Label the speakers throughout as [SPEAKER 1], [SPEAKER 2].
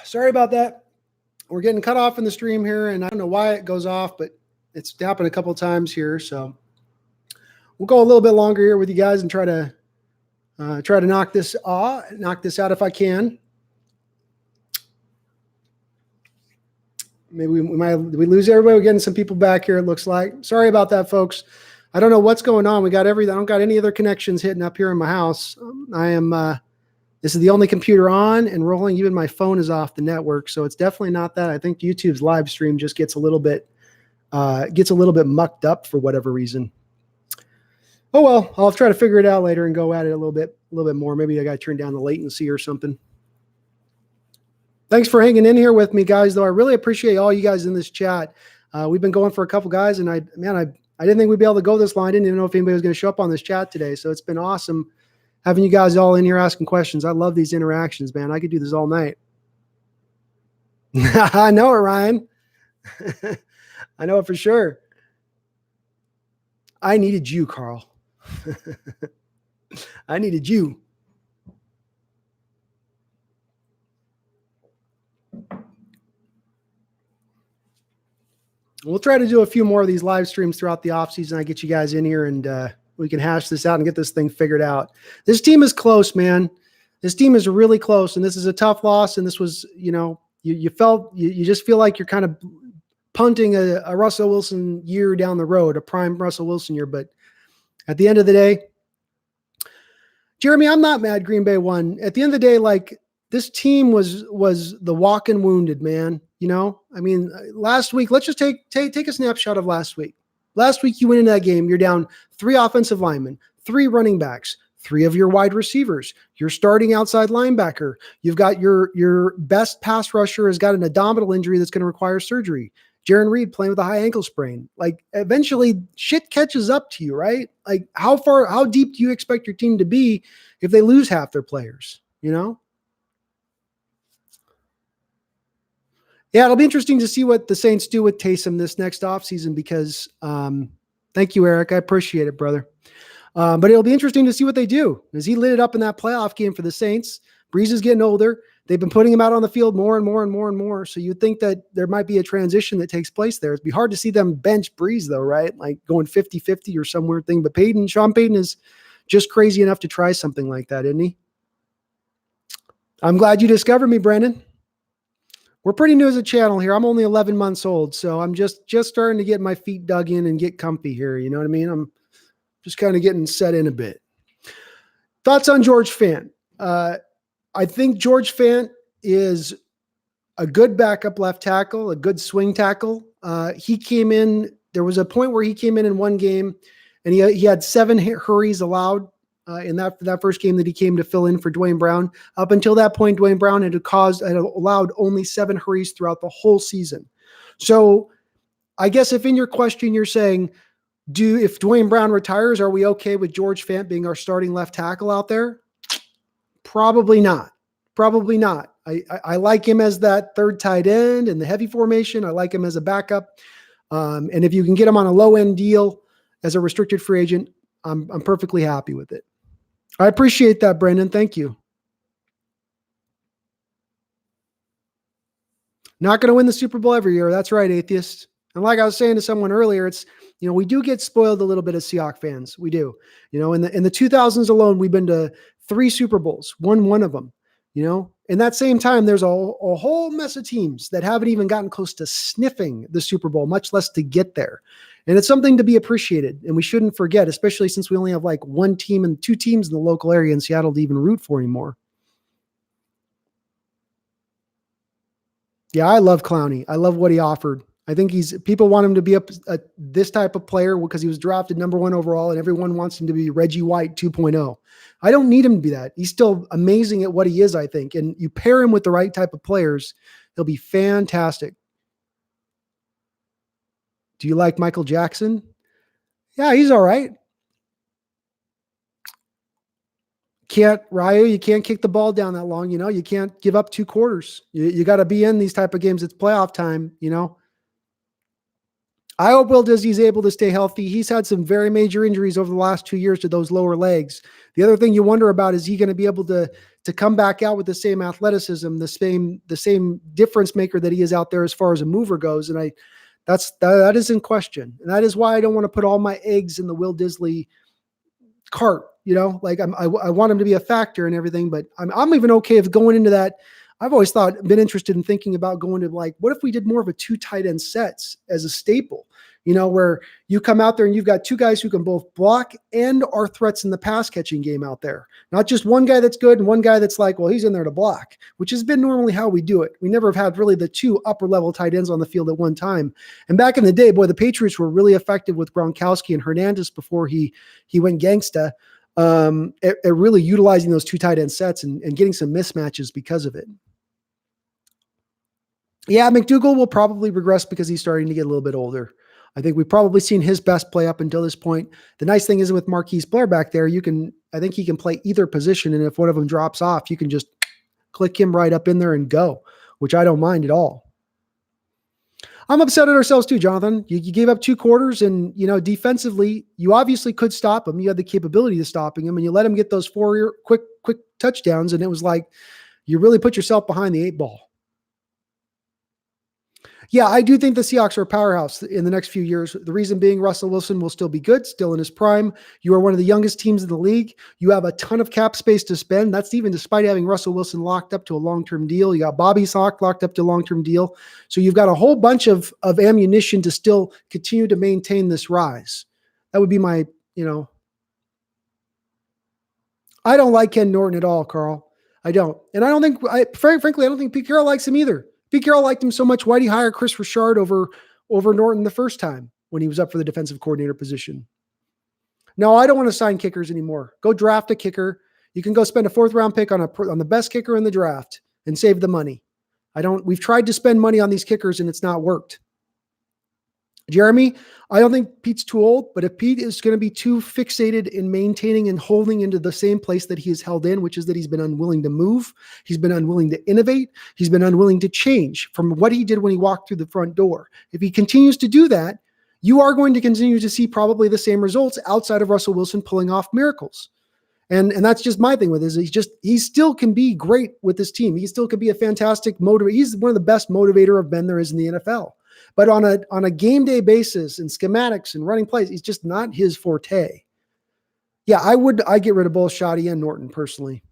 [SPEAKER 1] Sorry about that. We're getting cut off in the stream here, and I don't know why it goes off, but it's happened a couple of times here. So we'll go a little bit longer here with you guys and try to knock this out if I can. Maybe we lose everybody. We're getting some people back here, it looks like. Sorry about that, folks. I don't know what's going on. We got everything. I don't got any other connections hitting up here in my house. This is the only computer on and rolling. Even my phone is off the network, so it's definitely not that. I think YouTube's live stream just gets a little bit mucked up for whatever reason. Oh well, I'll try to figure it out later and go at it a little bit more. Maybe I got to turn down the latency or something. Thanks for hanging in here with me, guys, though. I really appreciate all you guys in this chat. We've been going for a couple guys, and I didn't think we'd be able to go this long. I didn't even know if anybody was going to show up on this chat today. So it's been awesome having you guys all in here asking questions. I love these interactions, man. I could do this all night. I know it, Ryan. I know it for sure. I needed you, Carl. I needed you. We'll try to do a few more of these live streams throughout the offseason. I get you guys in here and we can hash this out and get this thing figured out. This team is close, man. This team is really close, and this is a tough loss. And this was, you just feel like you're kind of punting a Russell Wilson year down the road, a prime Russell Wilson year. But at the end of the day, Jeremy, I'm not mad Green Bay won. At the end of the day, like, this team was the walking wounded, man. I mean, last week, let's just take a snapshot of last week. Last week, you went into that game, you're down 3 offensive linemen, 3 running backs, 3 of your wide receivers, your starting outside linebacker. You've got your best pass rusher has got an abdominal injury that's going to require surgery. Jaron Reed playing with a high ankle sprain. Like, eventually shit catches up to you, right? Like, how deep do you expect your team to be if they lose half their players, Yeah, it'll be interesting to see what the Saints do with Taysom this next offseason because thank you, Eric. I appreciate it, brother. But it'll be interesting to see what they do as he lit it up in that playoff game for the Saints. Breeze is getting older. They've been putting him out on the field more and more and more and more. So you'd think that there might be a transition that takes place there. It'd be hard to see them bench Breeze, though, right? Like going 50-50 or some weird thing. But Sean Payton is just crazy enough to try something like that, isn't he? I'm glad you discovered me, Brendan. We're pretty new as a channel here. I'm only 11 months old, so I'm just starting to get my feet dug in and get comfy here. You know what I mean? I'm just kind of getting set in a bit. Thoughts on George Fant? I think George Fant is a good backup left tackle, a good swing tackle. He came in. There was a point where he came in one game, and he had 7 hurries allowed in that first game that he came to fill in for Dwayne Brown. Up until that point, Dwayne Brown had allowed only 7 hurries throughout the whole season. So I guess if in your question you're saying, if Dwayne Brown retires, are we okay with George Fant being our starting left tackle out there? Probably not. Probably not. I like him as that third tight end in the heavy formation. I like him as a backup. And if you can get him on a low end deal as a restricted free agent, I'm perfectly happy with it. I appreciate that, Brendan. Thank you. Not going to win the Super Bowl every year. That's right, atheist. And like I was saying to someone earlier, it's, we do get spoiled a little bit as Seahawks fans. We do. In the 2000s alone, we've been to 3 Super Bowls, won one of them. In that same time, there's a whole mess of teams that haven't even gotten close to sniffing the Super Bowl, much less to get there. And it's something to be appreciated, and we shouldn't forget, especially since we only have like 1 team and 2 teams in the local area in Seattle to even root for anymore. Yeah, I love Clowney. I love what he offered. I think people want him to be this type of player because he was drafted number 1 overall, and everyone wants him to be Reggie White 2.0. I don't need him to be that. He's still amazing at what he is, I think. And you pair him with the right type of players, he'll be fantastic. Do you like Michael Jackson? Yeah, he's all right. You can't kick the ball down that long. You can't give up 2 quarters. You got to be in these type of games. It's playoff time, I hope Will Disley's able to stay healthy. He's had some very major injuries over the last 2 years to those lower legs. The other thing you wonder about is he going to be able to come back out with the same athleticism, the same difference maker that he is out there as far as a mover goes. And that is in question. And that is why I don't want to put all my eggs in the Will Disley cart. Like I want him to be a factor and everything, but I'm even okay if going into that. I've always been interested in thinking about going to like, what if we did more of a 2 tight end sets as a staple, where you come out there and you've got 2 guys who can both block and are threats in the pass catching game out there. Not just one guy that's good and one guy that's like, well, he's in there to block, which has been normally how we do it. We never have had really the 2 upper level tight ends on the field at one time. And back in the day, boy, the Patriots were really effective with Gronkowski and Hernandez before he went gangsta. At really utilizing those 2 tight end sets and getting some mismatches because of it. Yeah, McDougal will probably regress because he's starting to get a little bit older. I think we've probably seen his best play up until this point. The nice thing is with Marquise Blair back there, I think he can play either position, and if one of them drops off, you can just click him right up in there and go, which I don't mind at all. I'm upset at ourselves too, Jonathan. You gave up 2 quarters, and defensively, you obviously could stop him. You had the capability of stopping him, and you let him get those 4 quick touchdowns, and it was like you really put yourself behind the 8 ball. Yeah, I do think the Seahawks are a powerhouse in the next few years. The reason being Russell Wilson will still be good, still in his prime. You are one of the youngest teams in the league. You have a ton of cap space to spend. That's even despite having Russell Wilson locked up to a long-term deal. You got Bobby Sock locked up to a long-term deal. So you've got a whole bunch of ammunition to still continue to maintain this rise. That would be my, I don't like Ken Norton at all, Carl. I don't. And I don't think, frankly, I don't think Pete Carroll likes him either. Pete Carroll liked him so much. Why did he hire Chris Richard over Norton the first time when he was up for the defensive coordinator position? No, I don't want to sign kickers anymore. Go draft a kicker. You can go spend a 4th round pick on the best kicker in the draft and save the money. We've tried to spend money on these kickers and it's not worked. Jeremy, I don't think Pete's too old, but if Pete is going to be too fixated in maintaining and holding into the same place that he is held in, which is that he's been unwilling to move, he's been unwilling to innovate, he's been unwilling to change from what he did when he walked through the front door. If he continues to do that, you are going to continue to see probably the same results outside of Russell Wilson pulling off miracles. And that's just my thing with this. He still can be great with this team. He still can be a fantastic motivator. He's one of the best motivator of men there is in the NFL. But on a game day basis and schematics and running plays, he's just not his forte. Yeah, I get rid of both Shoddy and Norton personally.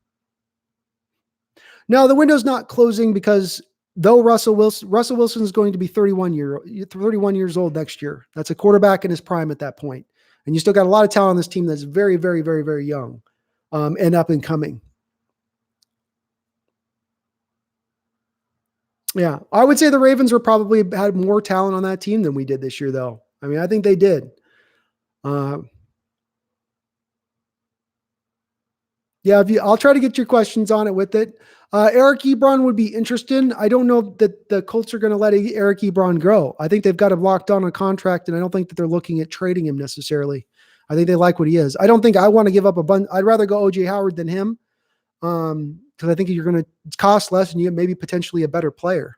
[SPEAKER 1] No, the window's not closing because though Russell Wilson is going to be 31 years old next year. That's a quarterback in his prime at that point. And you still got a lot of talent on this team that's very, very, very, very young and up and coming. Yeah, I would say the Ravens were probably had more talent on that team than we did this year, though. I mean, I think they did. Yeah, I'll try to get your questions on it with it. Eric Ebron would be interesting. I don't know that the Colts are going to let Eric Ebron go. I think they've got him locked on a contract, and I don't think that they're looking at trading him necessarily. I think they like what he is. I don't think I want to give up a bunch. I'd rather go O.J. Howard than him. Because I think you're going to cost less and you get maybe potentially a better player.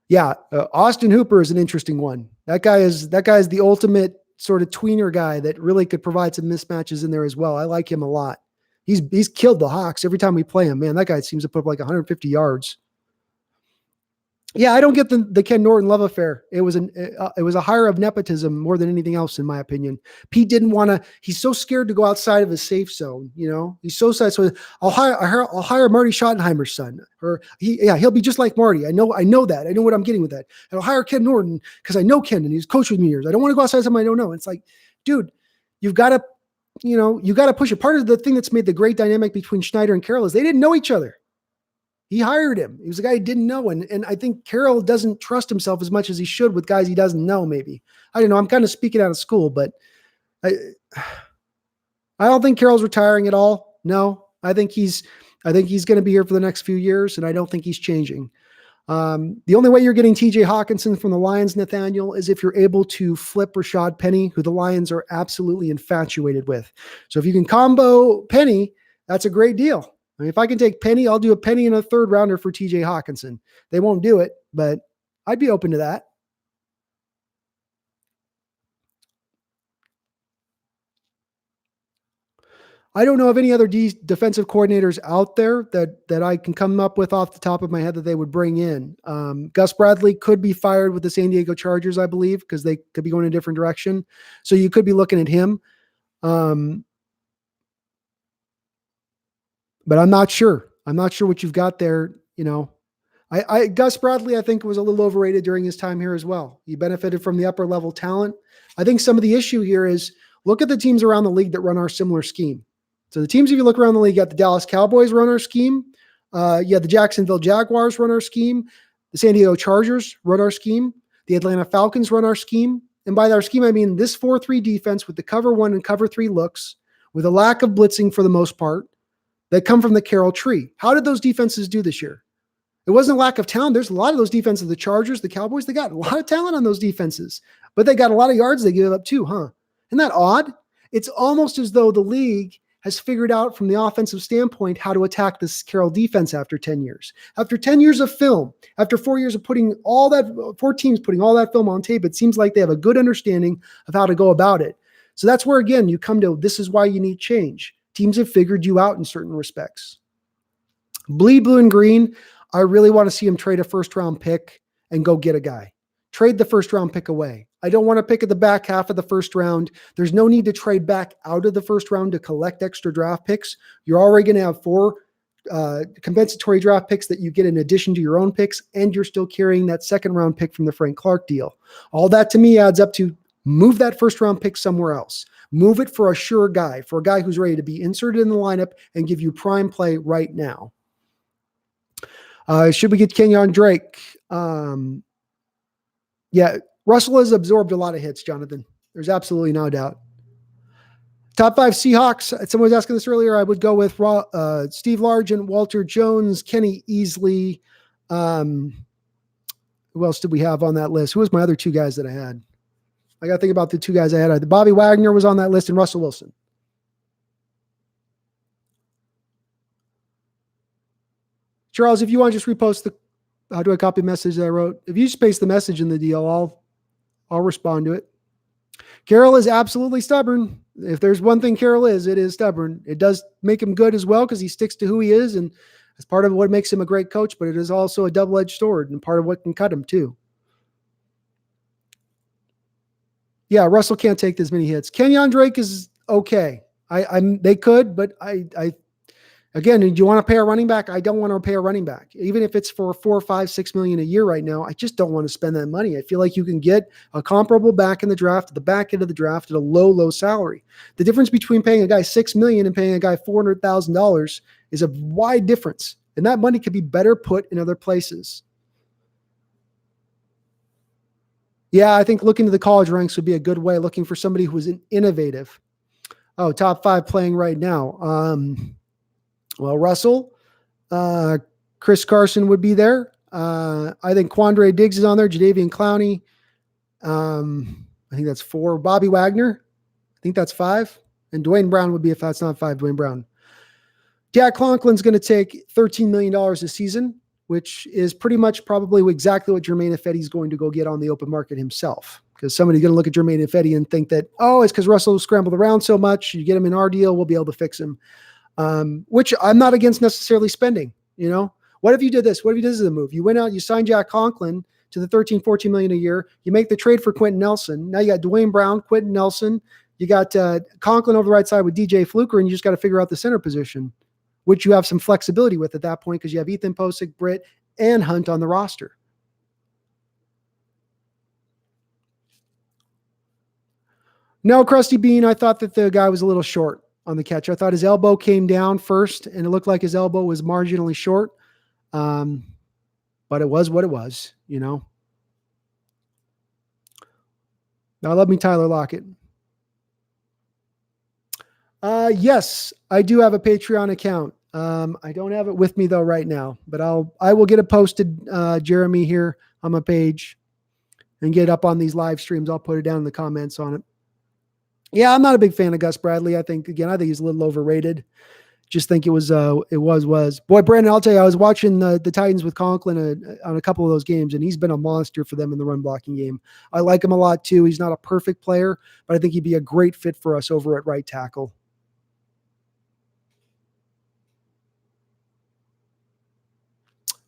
[SPEAKER 1] Yeah, Austin Hooper is an interesting one. That guy is the ultimate sort of tweener guy that really could provide some mismatches in there as well. I like him a lot. He's killed the Hawks every time we play him. Man, that guy seems to put up like 150 yards. Yeah, I don't get the Ken Norton love affair. It was a hire of nepotism more than anything else, in my opinion. Pete didn't want to. He's so scared to go outside of his safe zone. He's so sad. So I'll hire Marty Schottenheimer's son, or he'll be just like Marty. I know that. I know what I'm getting with that. And I'll hire Ken Norton because I know Ken and he's coached with me years. I don't want to go outside somebody I don't know. It's like, dude, you've got to push it. Part of the thing that's made the great dynamic between Schneider and Carroll is they didn't know each other. He hired him. He was a guy he didn't know. And I think Carroll doesn't trust himself as much as he should with guys he doesn't know, maybe. I don't know. I'm kind of speaking out of school, but I don't think Carroll's retiring at all. No, I think he's going to be here for the next few years, and I don't think he's changing. The only way you're getting TJ Hawkinson from the Lions, Nathaniel, is if you're able to flip Rashad Penny, who the Lions are absolutely infatuated with. So if you can combo Penny, that's a great deal. I mean, if I can take Penny, I'll do a Penny and a 3rd rounder for TJ Hawkinson. They won't do it, but I'd be open to that. I don't know of any other defensive coordinators out there that I can come up with off the top of my head that they would bring in. Gus Bradley could be fired with the San Diego Chargers, I believe, because they could be going in a different direction. So you could be looking at him. But I'm not sure. I'm not sure what you've got there. Gus Bradley, I think, was a little overrated during his time here as well. He benefited from the upper level talent. I think some of the issue here is look at the teams around the league that run our similar scheme. So the teams, if you look around the league, you got the Dallas Cowboys run our scheme. You have the Jacksonville Jaguars run our scheme. The San Diego Chargers run our scheme. The Atlanta Falcons run our scheme. And by our scheme, I mean this 4-3 defense with the cover 1 and cover 3 looks, with a lack of blitzing for the most part, that come from the Carroll tree. How did those defenses do this year? It wasn't a lack of talent. There's a lot of those defenses, the Chargers, the Cowboys, they got a lot of talent on those defenses, but they got a lot of yards they give up too, huh? Isn't that odd? It's almost as though the league has figured out from the offensive standpoint how to attack this Carroll defense after 10 years. After 10 years of film, after 4 years of putting all that, 4 teams putting all that film on tape, it seems like they have a good understanding of how to go about it. So that's where, again, you come to, this is why you need change. Teams have figured you out in certain respects. Bleed blue and green. I really want to see him trade a first-round pick and go get a guy. Trade the first-round pick away. I don't want to pick at the back half of the first round. There's no need to trade back out of the first round to collect extra draft picks. You're already going to have 4 compensatory draft picks that you get in addition to your own picks, and you're still carrying that second-round pick from the Frank Clark deal. All that to me adds up to move that first-round pick somewhere else. Move it for a sure guy, for a guy who's ready to be inserted in the lineup and give you prime play right now. Should we get Kenyon Drake? Yeah, Russell has absorbed a lot of hits, Jonathan. There's absolutely no doubt. Top 5 Seahawks. Someone was asking this earlier. I would go with Steve Largent, Walter Jones, Kenny Easley. Who else did we have on that list? Who was my other 2 guys that I had? I got to think about the 2 guys I had. Bobby Wagner was on that list and Russell Wilson. Charles, if you want to just repost how do I copy message that I wrote? If you just paste the message in the deal, I'll respond to it. Carroll is absolutely stubborn. If there's one thing Carroll is, it is stubborn. It does make him good as well because he sticks to who he is, and it's part of what makes him a great coach, but it is also a double-edged sword and part of what can cut him too. Yeah, Russell can't take this many hits. Kenyon Drake is okay. They could, but again, do you want to pay a running back? I don't want to pay a running back. Even if it's for $4, $5, $6 million a year right now, I just don't want to spend that money. I feel like you can get a comparable back in the draft, at the back end of the draft, at a low salary. The difference between paying a guy $6 million and paying a guy $400,000 is a wide difference. And that money could be better put in other places. Yeah, I think looking to the college ranks would be a good way, looking for somebody who is innovative. Oh, top 5 playing right now. Well, Russell, Chris Carson would be there. I think Quandre Diggs is on there. Jadeveon Clowney. I think that's 4. Bobby Wagner. I think that's 5. And Dwayne Brown would be, if that's not 5, Dwayne Brown. Jack Conklin's going to take $13 million a season, which is pretty much probably exactly what Jermaine Ifedi is going to go get on the open market himself. Because somebody's going to look at Jermaine Ifedi and think that, oh, it's because Russell scrambled around so much. You get him in our deal, we'll be able to fix him. Which I'm not against necessarily spending. What if you did this? What if you did this as a move? You went out, you signed Jack Conklin to the $13-14 million a year. You make the trade for Quentin Nelson. Now you got Dwayne Brown, Quentin Nelson. You got Conklin over the right side with DJ Fluker, and you just got to figure out the center position, which you have some flexibility with at that point because you have Ethan Posick, Britt, and Hunt on the roster. No, Krusty Bean, I thought that the guy was a little short on the catch. I thought his elbow came down first, and it looked like his elbow was marginally short. But it was what it was, Now, love me Tyler Lockett. Yes, I do have a Patreon account. I don't have it with me though right now, but I will get it posted, Jeremy, here on my page and get it up on these live streams. I'll put it down in the comments on it. Yeah, I'm not a big fan of Gus Bradley. I think he's a little overrated. Just think it was. Boy, Brandon, I'll tell you, I was watching the Titans with Conklin on a couple of those games, and he's been a monster for them in the run blocking game. I like him a lot too. He's not a perfect player, but I think he'd be a great fit for us over at right tackle.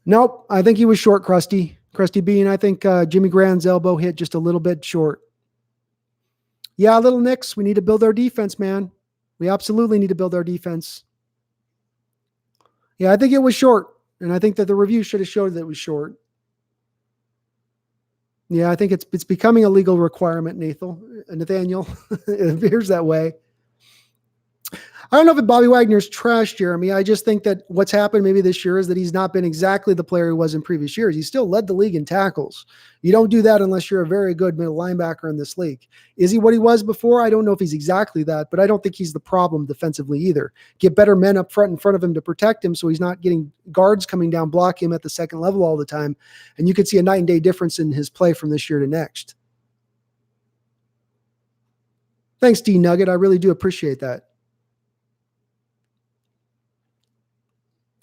[SPEAKER 1] Nope. I think he was short, Krusty Bean. I think Jimmy Graham's elbow hit just a little bit short. Yeah, little Knicks. We need to build our defense, man. We absolutely need to build our defense. Yeah, I think it was short. And I think that the review should have showed that it was short. Yeah, I think it's becoming a legal requirement, Nathaniel. It appears that way. I don't know if Bobby Wagner's trash, Jeremy. I just think that what's happened maybe this year is that he's not been exactly the player he was in previous years. He still led the league in tackles. You don't do that unless you're a very good middle linebacker in this league. Is he what he was before? I don't know if he's exactly that, but I don't think he's the problem defensively either. Get better men up front in front of him to protect him so he's not getting guards coming down, block him at the second level all the time. And you could see a night and day difference in his play from this year to next. Thanks, D Nugget. I really do appreciate that.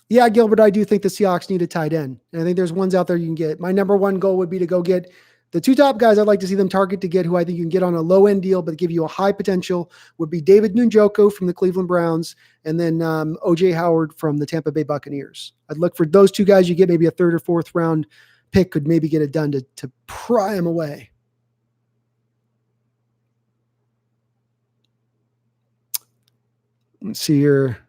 [SPEAKER 1] Yeah, Gilbert, I do think the Seahawks need a tight end. And I think there's ones out there you can get. My number one goal would be to go get the two top guys I'd like to see them target to get, who I think you can get on a low-end deal but give you a high potential, would be David Njoku from the Cleveland Browns and then O.J. Howard from the Tampa Bay Buccaneers. I'd look for those two guys. You get maybe a third or fourth round pick could maybe get it done to pry them away. Let's see here.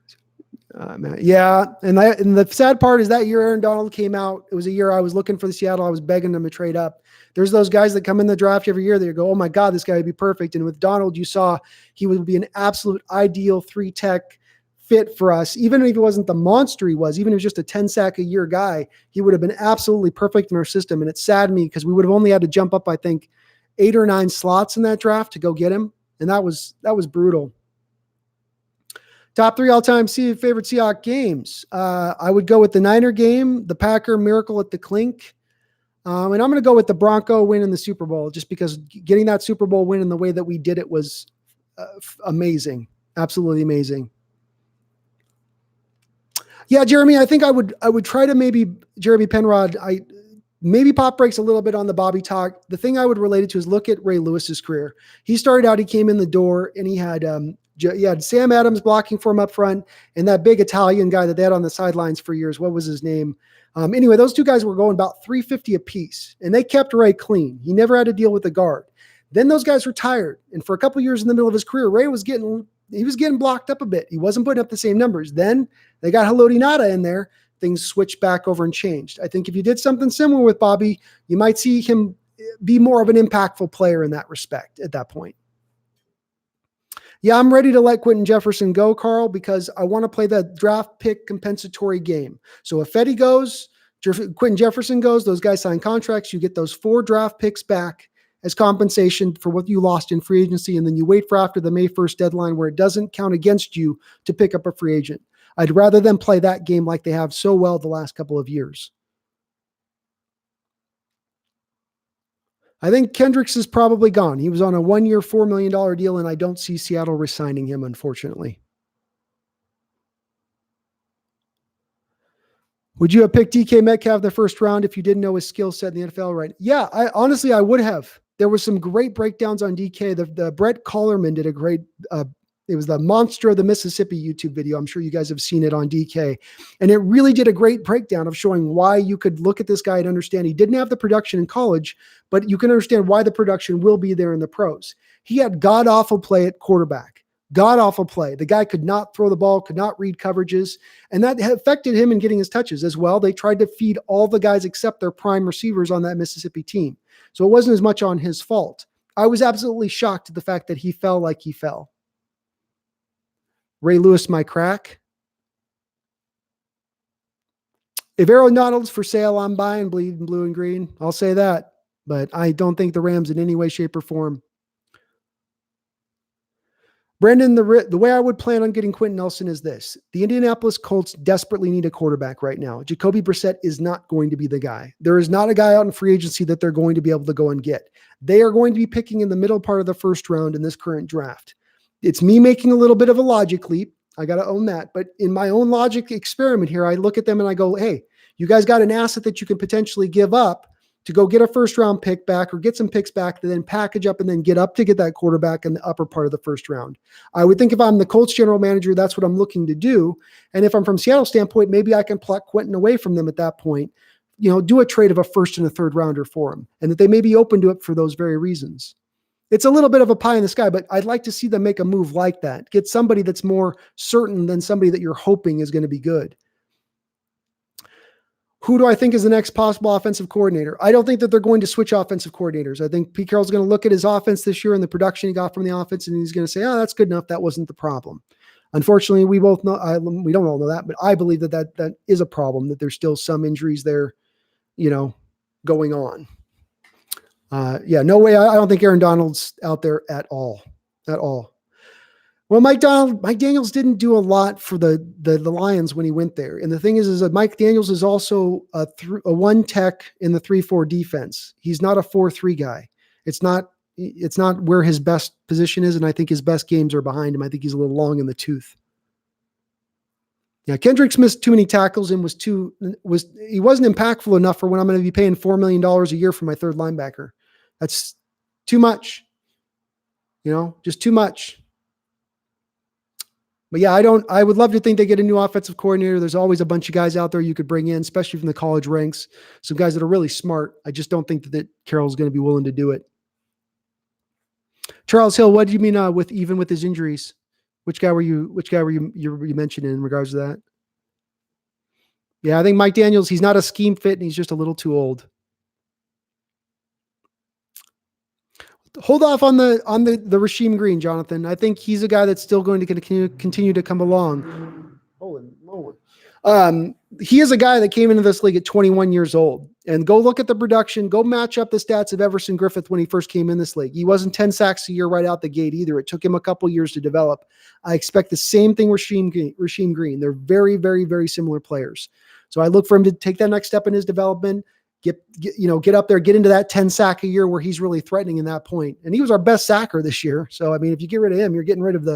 [SPEAKER 1] Yeah, and the sad part is that year Aaron Donald came out. It was a year I was looking for the Seattle. I was begging them to trade up. There's those guys that come in the draft every year that you go, oh my God, this guy would be perfect. And with Donald, you saw he would be an absolute ideal 3-tech fit for us. Even if he wasn't the monster he was, even if he was just a 10-sack a year guy, he would have been absolutely perfect in our system. And it saddened me because we would have only had to jump up, I think, 8 or 9 slots in that draft to go get him. And that was brutal. Top 3 all-time favorite Seahawks games. I would go with the Niner game, the Packer miracle at the Clink, and I'm going to go with the Bronco win in the Super Bowl, just because getting that Super Bowl win in the way that we did it was amazing, absolutely amazing. Yeah, Jeremy, I think I would try to maybe Jeremy Penrod. Maybe pop breaks a little bit on the Bobby talk. The thing I would relate it to is look at Ray Lewis's career. He started out, he came in the door, and he had Sam Adams blocking for him up front, and that big Italian guy that they had on the sidelines for years. What was his name? Anyway, those two guys were going about $350 a piece, and they kept Ray clean. He never had to deal with the guard. Then those guys retired, and for a couple years in the middle of his career, Ray was getting blocked up a bit. He wasn't putting up the same numbers. Then they got Haloti Ngata in there. Things switched back over and changed. I think if you did something similar with Bobby, you might see him be more of an impactful player in that respect at that point. Yeah, I'm ready to let Quentin Jefferson go, Carl, because I want to play that draft pick compensatory game. So if Fetty goes, Quentin Jefferson goes, those guys sign contracts, you get those 4 draft picks back as compensation for what you lost in free agency, and then you wait for after the May 1st deadline where it doesn't count against you to pick up a free agent. I'd rather them play that game like they have so well the last couple of years. I think Kendricks is probably gone. He was on a 1-year, $4 million deal, and I don't see Seattle re-signing him, unfortunately. Would you have picked DK Metcalf the first round if you didn't know his skill set in the NFL? Right? Yeah, I would have. There were some great breakdowns on DK. The Brett Collerman did a great it was the Monster of the Mississippi YouTube video. I'm sure you guys have seen it on DK. And it really did a great breakdown of showing why you could look at this guy and understand he didn't have the production in college, but you can understand why the production will be there in the pros. He had god-awful play at quarterback. God-awful play. The guy could not throw the ball, could not read coverages, and that affected him in getting his touches as well. They tried to feed all the guys except their prime receivers on that Mississippi team. So it wasn't as much on his fault. I was absolutely shocked at the fact that he fell like he fell. Ray Lewis, my crack. If Aaron Donald's for sale, I'm buying bleeding blue and green. I'll say that. But I don't think the Rams in any way, shape, or form. Brendan, the way I would plan on getting Quentin Nelson is this. The Indianapolis Colts desperately need a quarterback right now. Jacoby Brissett is not going to be the guy. There is not a guy out in free agency that they're going to be able to go and get. They are going to be picking in the middle part of the first round in this current draft. It's me making a little bit of a logic leap. I got to own that. But in my own logic experiment here, I look at them and I go, hey, you guys got an asset that you can potentially give up to go get a first round pick back or get some picks back to then package up and then get up to get that quarterback in the upper part of the first round. I would think if I'm the Colts general manager, that's what I'm looking to do. And if I'm from Seattle's standpoint, maybe I can pluck Quentin away from them at that point, do a trade of a first and a third rounder for him, and that they may be open to it for those very reasons. It's a little bit of a pie in the sky, but I'd like to see them make a move like that. Get somebody that's more certain than somebody that you're hoping is going to be good. Who do I think is the next possible offensive coordinator? I don't think that they're going to switch offensive coordinators. I think Pete Carroll's going to look at his offense this year and the production he got from the offense, and he's going to say, oh, that's good enough. That wasn't the problem. Unfortunately, we both know, we don't all know that, but I believe that is a problem, that there's still some injuries there, going on. No way. I don't think Aaron Donald's out there at all. Well, Mike Daniels didn't do a lot for the Lions when he went there. And the thing is that Mike Daniels is also a one tech in the 3-4 defense. He's not a 4-3 guy. It's not where his best position is. And I think his best games are behind him. I think he's a little long in the tooth. Yeah. Kendricks missed too many tackles and he wasn't impactful enough for when I'm going to be paying $4 million a year for my third linebacker. That's too much, just too much. But yeah, I would love to think they get a new offensive coordinator. There's always a bunch of guys out there you could bring in, especially from the college ranks. Some guys that are really smart. I just don't think that Carroll's going to be willing to do it. Charles Hill, what do you mean with his injuries? Which guy were you mentioning in regards to that? Yeah, I think Mike Daniels, he's not a scheme fit and he's just a little too old. Hold off on the Rasheem Green, Jonathan. I think he's a guy that's still going to continue to come along. Holy moly. He is a guy that came into this league at 21 years old. And go look at the production. Go match up the stats of Everson Griffith when he first came in this league. He wasn't 10 sacks a year right out the gate either. It took him a couple years to develop. I expect the same thing with Rasheem Green. They're very, very, very similar players. So I look for him to take that next step in his development. Get up there, get into that 10 sack a year where he's really threatening in that point. And he was our best sacker this year. So, I mean, if you get rid of him, you're getting rid of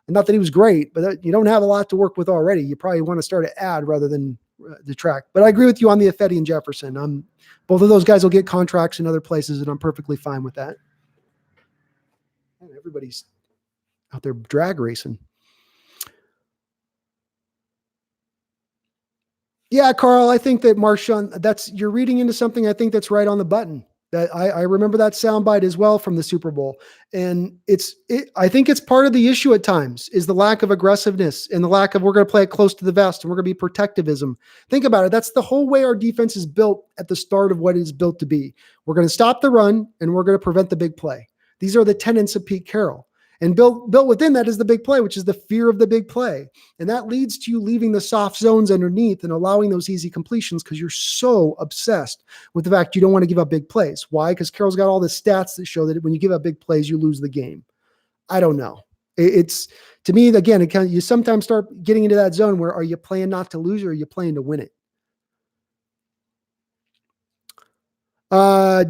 [SPEAKER 1] not that he was great, but you don't have a lot to work with already. You probably want to start to add rather than detract. But I agree with you on the Ifedi and Jefferson. Both of those guys will get contracts in other places, and I'm perfectly fine with that. Everybody's out there drag racing. Yeah, Carl, I think that Marshawn, you're reading into something I think that's right on the button. That I remember that soundbite as well from the Super Bowl. And I think it's part of the issue at times is the lack of aggressiveness and the lack of, we're going to play it close to the vest and we're going to be protectivism. Think about it. That's the whole way our defense is built at the start of what it is built to be. We're going to stop the run and we're going to prevent the big play. These are the tenets of Pete Carroll. And built within that is the big play, which is the fear of the big play. And that leads to you leaving the soft zones underneath and allowing those easy completions because you're so obsessed with the fact you don't want to give up big plays. Why? Because Carroll's got all the stats that show that when you give up big plays, you lose the game. I don't know. It's to me, again, you sometimes start getting into that zone where are you playing not to lose or are you playing to win it?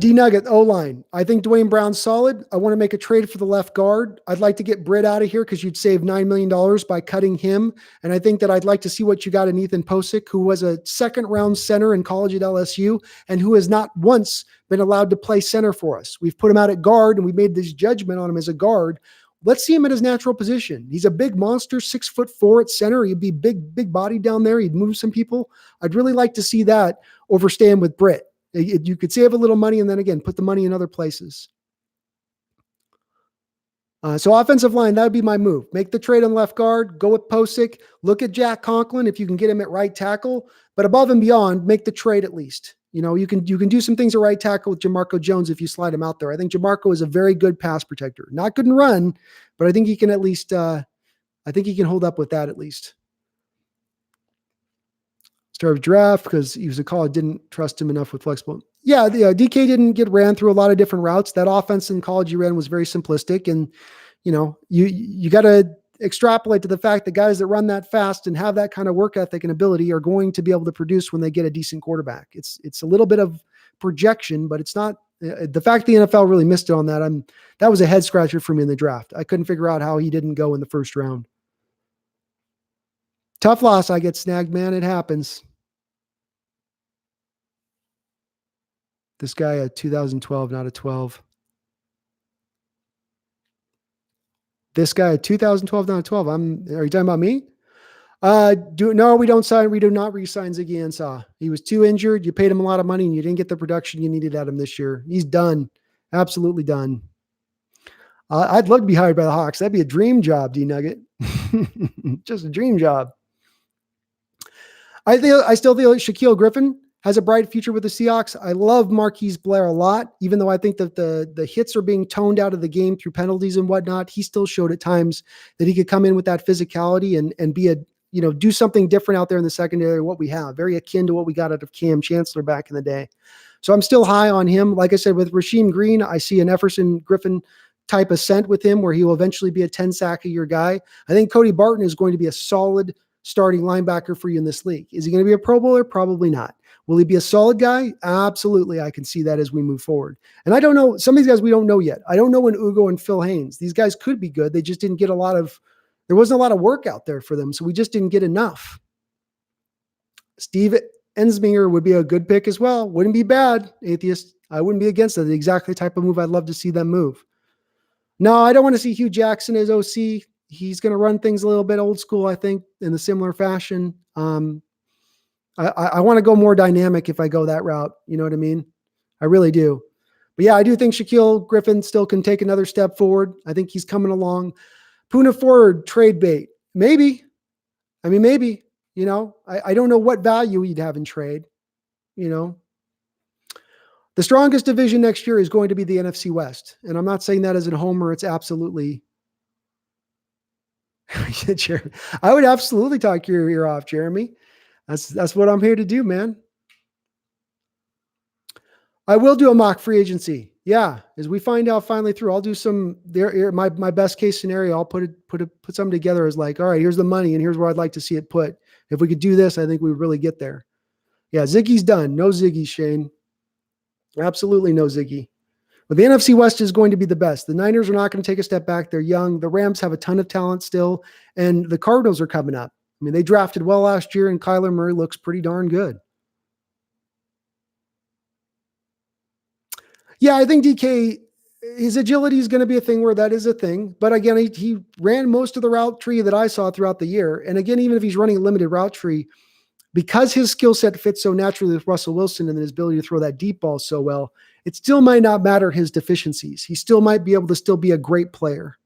[SPEAKER 1] D Nugget, O-line. I think Dwayne Brown's solid. I want to make a trade for the left guard. I'd like to get Britt out of here because you'd save $9 million by cutting him. And I think that I'd like to see what you got in Ethan Posick, who was a second-round center in college at LSU and who has not once been allowed to play center for us. We've put him out at guard and we made this judgment on him as a guard. Let's see him in his natural position. He's a big monster, 6'4" at center. He'd be big body down there. He'd move some people. I'd really like to see that over staying with Britt. You could save a little money and then again, put the money in other places. So offensive line, that would be my move. Make the trade on left guard, go with Posick, look at Jack Conklin if you can get him at right tackle, but above and beyond, make the trade at least. You can do some things at right tackle with Jamarco Jones if you slide him out there. I think Jamarco is a very good pass protector. Not good in run, but I think he can at least, I think he can hold up with that at least. Start of draft because he was a college, didn't trust him enough with flexible. Yeah, the DK didn't get ran through a lot of different routes. That offense in college he ran was very simplistic, and you got to extrapolate to the fact that guys that run that fast and have that kind of work ethic and ability are going to be able to produce when they get a decent quarterback. It's a little bit of projection, but it's not the fact the NFL really missed it on that. That was a head scratcher for me in the draft. I couldn't figure out how he didn't go in the first round. Tough loss. I get snagged, man. It happens. this guy a 2012, not a 12. This guy a 2012, not a 12. Are you talking about me? No, we do not re-sign Ziggy Ansah. He was too injured. You paid him a lot of money and you didn't get the production you needed out of him this year. He's done. Absolutely done. I'd love to be hired by the Hawks. That'd be a dream job, D-Nugget. Just a dream job. I still feel Shaquille Griffin has a bright future with the Seahawks. I love Marquise Blair a lot, even though I think that the hits are being toned out of the game through penalties and whatnot. He still showed at times that he could come in with that physicality and be do something different out there in the secondary, what we have, very akin to what we got out of Cam Chancellor back in the day. So I'm still high on him. Like I said, with Rasheem Green, I see an Everson Griffin type ascent with him where he will eventually be a 10 sack a year guy. I think Cody Barton is going to be a solid starting linebacker for you in this league. Is he going to be a Pro Bowler? Probably not. Will he be a solid guy? Absolutely. I can see that as we move forward. And I don't know, some of these guys we don't know yet. I don't know when Ugo and Phil Haynes, these guys could be good. They just didn't get there wasn't a lot of work out there for them. So we just didn't get enough. Steve Ensminger would be a good pick as well. Wouldn't be bad, Atheist. I wouldn't be against it. The exactly type of move I'd love to see them move. No, I don't want to see Hugh Jackson as OC. He's going to run things a little bit old school, I think, in a similar fashion. I want to go more dynamic if I go that route. You know what I mean? I really do. But yeah, I do think Shaquille Griffin still can take another step forward. I think he's coming along. Poona Ford, trade bait. Maybe. I mean, maybe. I don't know what value he'd have in trade. The strongest division next year is going to be the NFC West. And I'm not saying that as a homer. It's absolutely. I would absolutely talk your ear off, Jeremy. That's what I'm here to do, man. I will do a mock free agency. Yeah, as we find out finally through, I'll do some my best case scenario. I'll put something together as like, all right, here's the money and here's where I'd like to see it put. If we could do this, I think we would really get there. Yeah, Ziggy's done. No Ziggy, Shane. Absolutely no Ziggy. But the NFC West is going to be the best. The Niners are not going to take a step back. They're young. The Rams have a ton of talent still. And the Cardinals are coming up. I mean, they drafted well last year, and Kyler Murray looks pretty darn good. Yeah, I think DK, his agility is going to be a thing where that is a thing. But again, he ran most of the route tree that I saw throughout the year. And again, even if he's running a limited route tree, because his skill set fits so naturally with Russell Wilson and his ability to throw that deep ball so well, it still might not matter his deficiencies. He still might be able to still be a great player.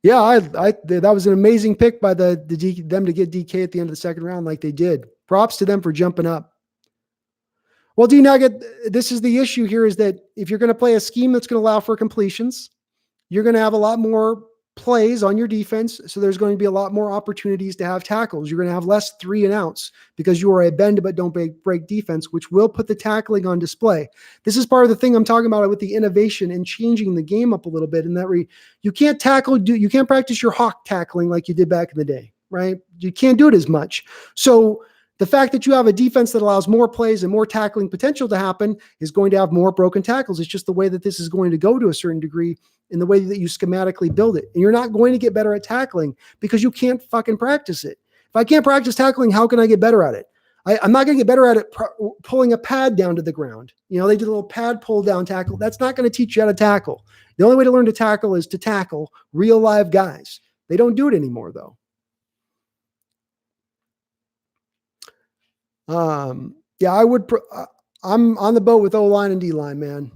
[SPEAKER 1] Yeah, that was an amazing pick by them to get DK at the end of the second round like they did. Props to them for jumping up. Well, D-Nugget, this is the issue here is that if you're going to play a scheme that's going to allow for completions, you're going to have a lot more plays on your defense. So there's going to be a lot more opportunities to have tackles. You're going to have less 3 and outs because you are a bend but don't break defense, which will put the tackling on display. This is part of the thing I'm talking about with the innovation and changing the game up a little bit. In that you can't you can't practice your hawk tackling like you did back in the day, right? You can't do it as much. So the fact that you have a defense that allows more plays and more tackling potential to happen is going to have more broken tackles. It's just the way that this is going to go to a certain degree in the way that you schematically build it. And you're not going to get better at tackling because you can't fucking practice it. If I can't practice tackling, how can I get better at it? I'm not going to get better at it pulling a pad down to the ground. They did a little pad pull down tackle. That's not going to teach you how to tackle. The only way to learn to tackle is to tackle real live guys. They don't do it anymore though. Yeah, I'm on the boat with O-line and D-line, man.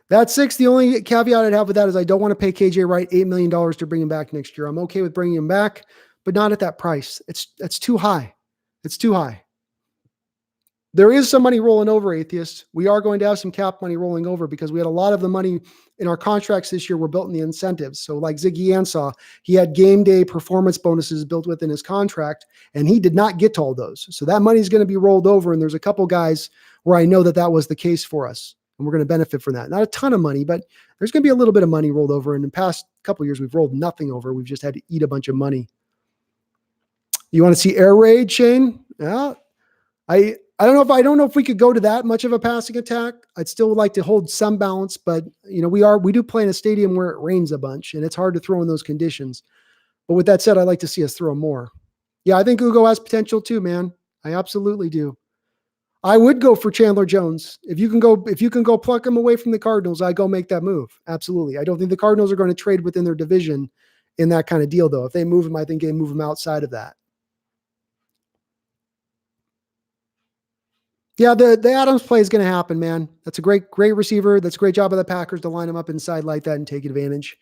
[SPEAKER 1] That's 6. The only caveat I'd have with that is I don't want to pay KJ Wright $8 million to bring him back next year. I'm okay with bringing him back, but not at that price. It's too high. It's too high. There is some money rolling over, Atheists. We are going to have some cap money rolling over because we had a lot of the money in our contracts this year were built in the incentives. So like Ziggy Ansah, he had game day performance bonuses built within his contract, and he did not get to all those. So that money is going to be rolled over, and there's a couple guys where I know that was the case for us, and we're going to benefit from that. Not a ton of money, but there's going to be a little bit of money rolled over. And in the past couple of years, we've rolled nothing over. We've just had to eat a bunch of money. You want to see air raid, Shane? Yeah. I don't know if we could go to that much of a passing attack. I'd still like to hold some balance, but we do play in a stadium where it rains a bunch and it's hard to throw in those conditions. But with that said, I'd like to see us throw more. Yeah, I think Ugo has potential too, man. I absolutely do. I would go for Chandler Jones. If you can go pluck him away from the Cardinals, I go make that move. Absolutely. I don't think the Cardinals are going to trade within their division in that kind of deal, though. If they move him, I think they move him outside of that. Yeah, the Adams play is going to happen, man. That's a great receiver. That's a great job of the Packers to line him up inside like that and take advantage.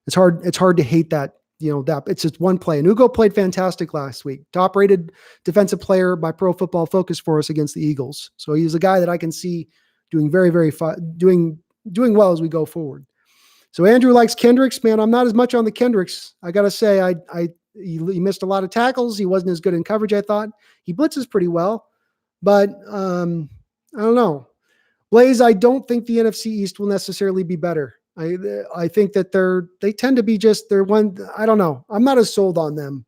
[SPEAKER 1] It's hard to hate that. That it's just one play. And Ugo played fantastic last week. Top rated defensive player by Pro Football Focus for us against the Eagles. So he's a guy that I can see doing very, very doing well as we go forward. So Andrew likes Kendricks, man. I'm not as much on the Kendricks. I got to say, he missed a lot of tackles. He wasn't as good in coverage, I thought. He blitzes pretty well. But I don't know. Blaze, I don't think the NFC East will necessarily be better. I think that they tend to be they're one. I don't know. I'm not as sold on them.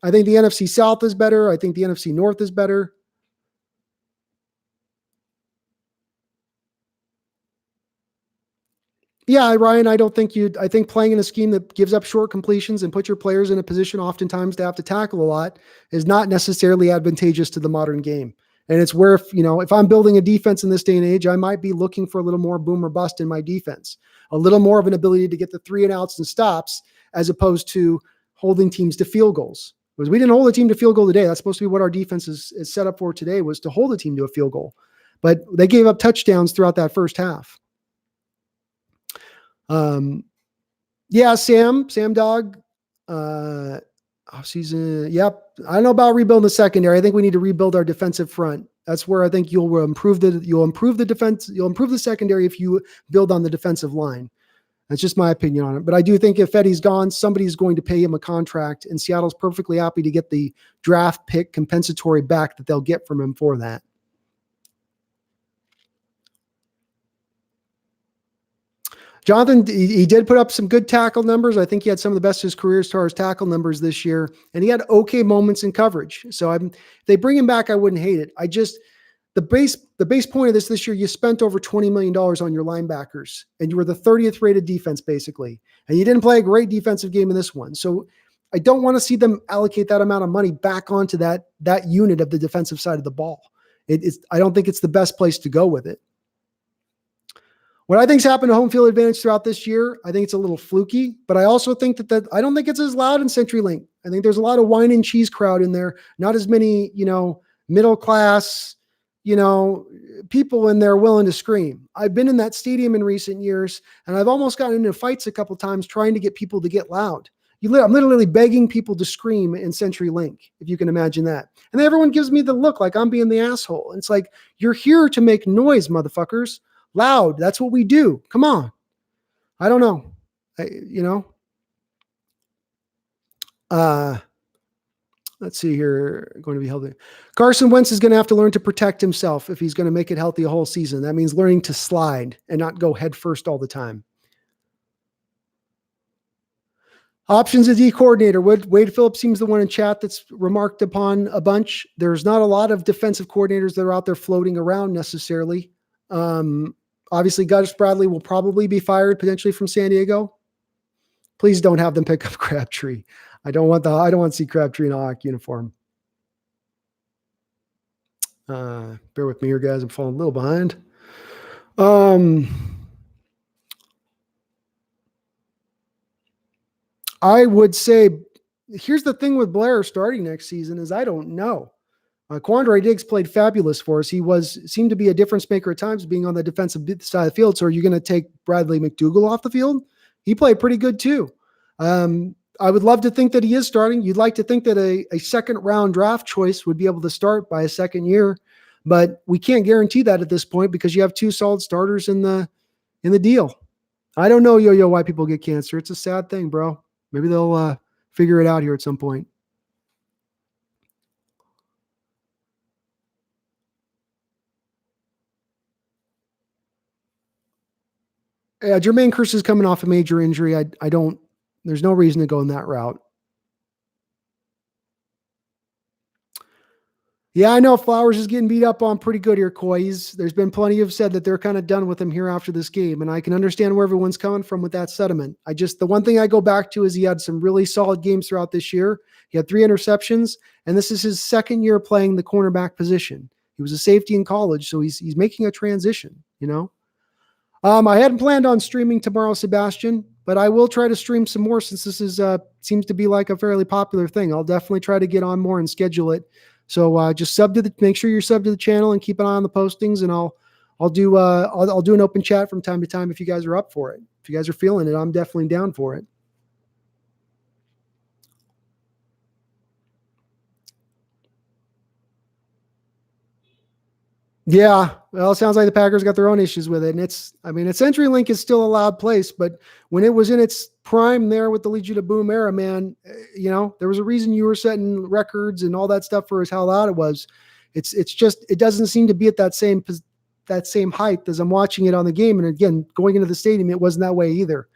[SPEAKER 1] I think the NFC South is better. I think the NFC North is better. Yeah, Ryan, I think playing in a scheme that gives up short completions and puts your players in a position oftentimes to have to tackle a lot is not necessarily advantageous to the modern game. And it's where, if I'm building a defense in this day and age, I might be looking for a little more boom or bust in my defense, a little more of an ability to get the 3 and outs and stops, as opposed to holding teams to field goals. Because we didn't hold a team to field goal today. That's supposed to be what our defense is set up for today, was to hold a team to a field goal. But they gave up touchdowns throughout that first half. Yeah, Sam Dog, offseason. Yep. I don't know about rebuilding the secondary. I think we need to rebuild our defensive front. That's where I think you'll improve the defense. You'll improve the secondary if you build on the defensive line. That's just my opinion on it. But I do think if Eddie's gone, somebody's going to pay him a contract, and Seattle's perfectly happy to get the draft pick compensatory back that they'll get from him for that. Jonathan, he did put up some good tackle numbers. I think he had some of the best of his career as far as tackle numbers this year, and he had okay moments in coverage. So if they bring him back, I wouldn't hate it. The base point of this year, you spent over $20 million on your linebackers, and you were the 30th rated defense basically, and you didn't play a great defensive game in this one. So I don't want to see them allocate that amount of money back onto that unit of the defensive side of the ball. I don't think it's the best place to go with it. What I think's happened to home field advantage throughout this year, I think it's a little fluky, but I also think that I don't think it's as loud in CenturyLink. I think there's a lot of wine and cheese crowd in there. Not as many, middle class, people in there willing to scream. I've been in that stadium in recent years, and I've almost gotten into fights a couple times trying to get people to get loud. I'm literally begging people to scream in CenturyLink, if you can imagine that. And then everyone gives me the look like I'm being the asshole. And it's like, you're here to make noise, motherfuckers. Loud. That's what we do. Come on. I don't know. Let's see here. Going to be healthy. Carson Wentz is going to have to learn to protect himself if he's going to make it healthy a whole season. That means learning to slide and not go head first all the time. Options as D coordinator. Wade Phillips seems the one in chat that's remarked upon a bunch. There's not a lot of defensive coordinators that are out there floating around necessarily. Obviously, Gus Bradley will probably be fired potentially from San Diego. Please don't have them pick up Crabtree. I don't want to see Crabtree in a Hawk uniform. Bear with me here, guys. I'm falling a little behind. I would say, here's the thing with Blair starting next season is I don't know. Quandre Diggs played fabulous for us. He seemed to be a difference maker at times, being on the defensive side of the field. So are you going to take Bradley McDougall off the field? He played pretty good too. I would love to think that he is starting. You'd like to think that a second round draft choice would be able to start by a second year, but we can't guarantee that at this point because you have 2 solid starters in the deal. I don't know, Yo-Yo, why people get cancer. It's a sad thing, bro. Maybe they'll figure it out here at some point. Jermaine Kearse is coming off a major injury. There's no reason to go in that route. Yeah, I know Flowers is getting beat up on pretty good here, Coy. There's been plenty of said that they're kind of done with him here after this game, and I can understand where everyone's coming from with that sentiment. The one thing I go back to is he had some really solid games throughout this year. He had 3 interceptions, and this is his second year playing the cornerback position. He was a safety in college, so he's making a transition, you know? I hadn't planned on streaming tomorrow, Sebastian, but I will try to stream some more since this is seems to be like a fairly popular thing. I'll definitely try to get on more and schedule it. So just make sure you're sub to the channel and keep an eye on the postings, and I'll do an open chat from time to time if you guys are up for it. If you guys are feeling it, I'm definitely down for it. Yeah, well, it sounds like the Packers got their own issues with it, and CenturyLink is still a loud place, but when it was in its prime there with the Legion of Boom era, man, there was a reason you were setting records and all that stuff for how loud it was. It's just it doesn't seem to be at that same height as I'm watching it on the game, and again, going into the stadium, it wasn't that way either.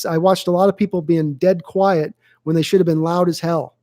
[SPEAKER 1] I watched a lot of people being dead quiet when they should have been loud as hell.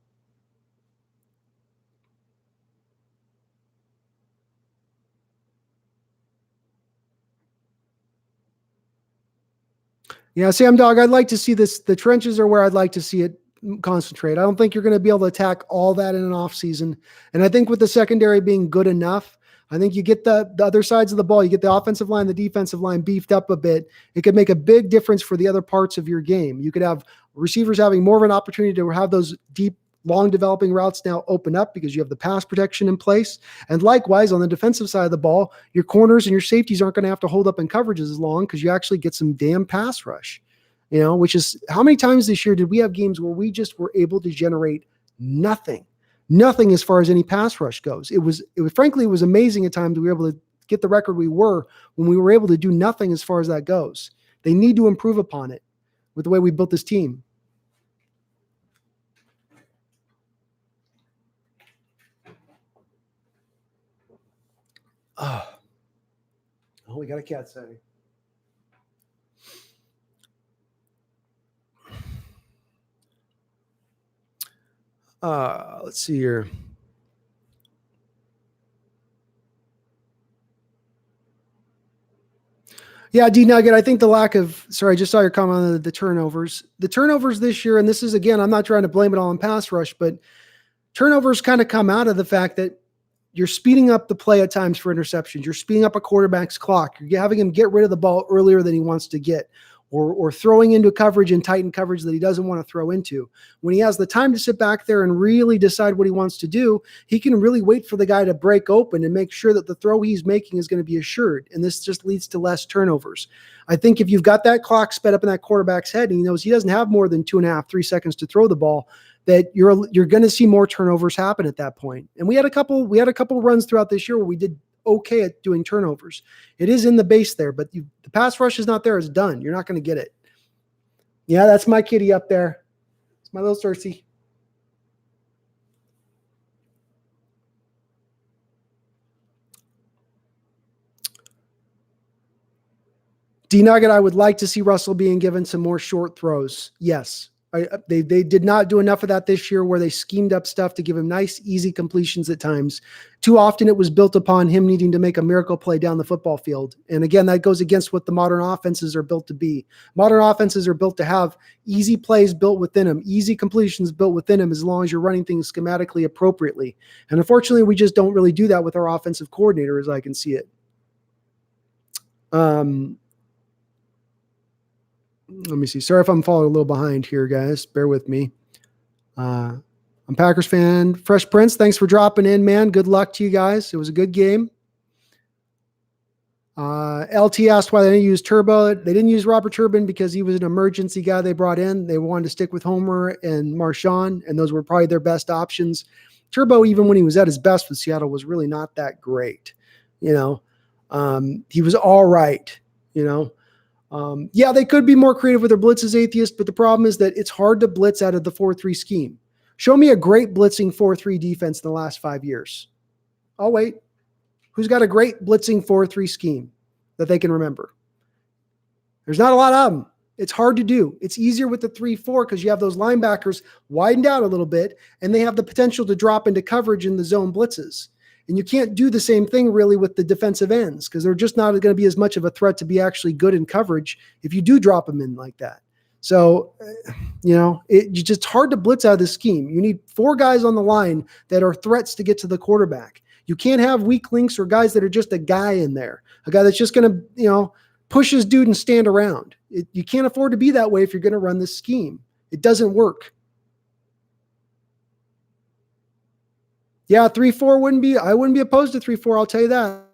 [SPEAKER 1] Yeah, Sam Dog, I'd like to see this. The trenches are where I'd like to see it concentrate. I don't think you're going to be able to attack all that in an off season. And I think with the secondary being good enough, I think you get the other sides of the ball. You get the offensive line, the defensive line beefed up a bit. It could make a big difference for the other parts of your game. You could have receivers having more of an opportunity to have those deep, long developing routes now open up because you have the pass protection in place. And likewise, on the defensive side of the ball, your corners and your safeties aren't going to have to hold up in coverages as long because you actually get some damn pass rush, which is how many times this year did we have games where we just were able to generate nothing as far as any pass rush goes. It was frankly, it was amazing at times we were able to get the record we were when we were able to do nothing as far as that goes. They need to improve upon it with the way we built this team. Oh, we got a cat setting. Let's see here. Yeah, D Nugget, I think I just saw your comment on the turnovers. The turnovers this year, and this is, again, I'm not trying to blame it all on pass rush, but turnovers kind of come out of the fact that you're speeding up the play at times for interceptions. You're speeding up a quarterback's clock. You're having him get rid of the ball earlier than he wants to get, or throwing into coverage and tighten coverage that he doesn't want to throw into. When he has the time to sit back there and really decide what he wants to do, he can really wait for the guy to break open and make sure that the throw he's making is going to be assured. And this just leads to less turnovers. I think if you've got that clock sped up in that quarterback's head and he knows he doesn't have more than 2.5, 3 seconds to throw the ball, that you're going to see more turnovers happen at that point. And we had a couple runs throughout this year where we did okay at doing turnovers. It is in the base there, but the pass rush is not there. It's done. You're not going to get it. Yeah, that's my kitty up there. It's my little Cersei. D Nugget, I would like to see Russell being given some more short throws. Yes. They did not do enough of that this year where they schemed up stuff to give him nice, easy completions at times. Too often it was built upon him needing to make a miracle play down the football field. And again, that goes against what the modern offenses are built to be. Modern offenses are built to have easy plays built within them, easy completions built within them, as long as you're running things schematically appropriately. And unfortunately, we just don't really do that with our offensive coordinator, as I can see it. Let me see. Sorry if I'm falling a little behind here, guys. Bear with me. I'm Packers fan. Fresh Prince, thanks for dropping in, man. Good luck to you guys. It was a good game. LT asked why they didn't use Turbo. They didn't use Robert Turbin because he was an emergency guy they brought in. They wanted to stick with Homer and Marshawn, and those were probably their best options. Turbo, even when he was at his best with Seattle, was really not that great. He was all right, Yeah, they could be more creative with their blitzes, Atheist, but the problem is that it's hard to blitz out of the 4-3 scheme. Show me a great blitzing 4-3 defense in the last 5 years. I'll wait. Who's got a great blitzing 4-3 scheme that they can remember? There's not a lot of them. It's hard to do. It's easier with the 3-4 because you have those linebackers widened out a little bit, and they have the potential to drop into coverage in the zone blitzes. And you can't do the same thing really with the defensive ends because they're just not going to be as much of a threat to be actually good in coverage if you do drop them in like that. So, it's just hard to blitz out of this scheme. You need 4 guys on the line that are threats to get to the quarterback. You can't have weak links or guys that are just a guy in there, a guy that's just going to, push his dude and stand around. You can't afford to be that way if you're going to run this scheme. It doesn't work. Yeah, 3-4 I wouldn't be opposed to 3-4. I'll tell you that.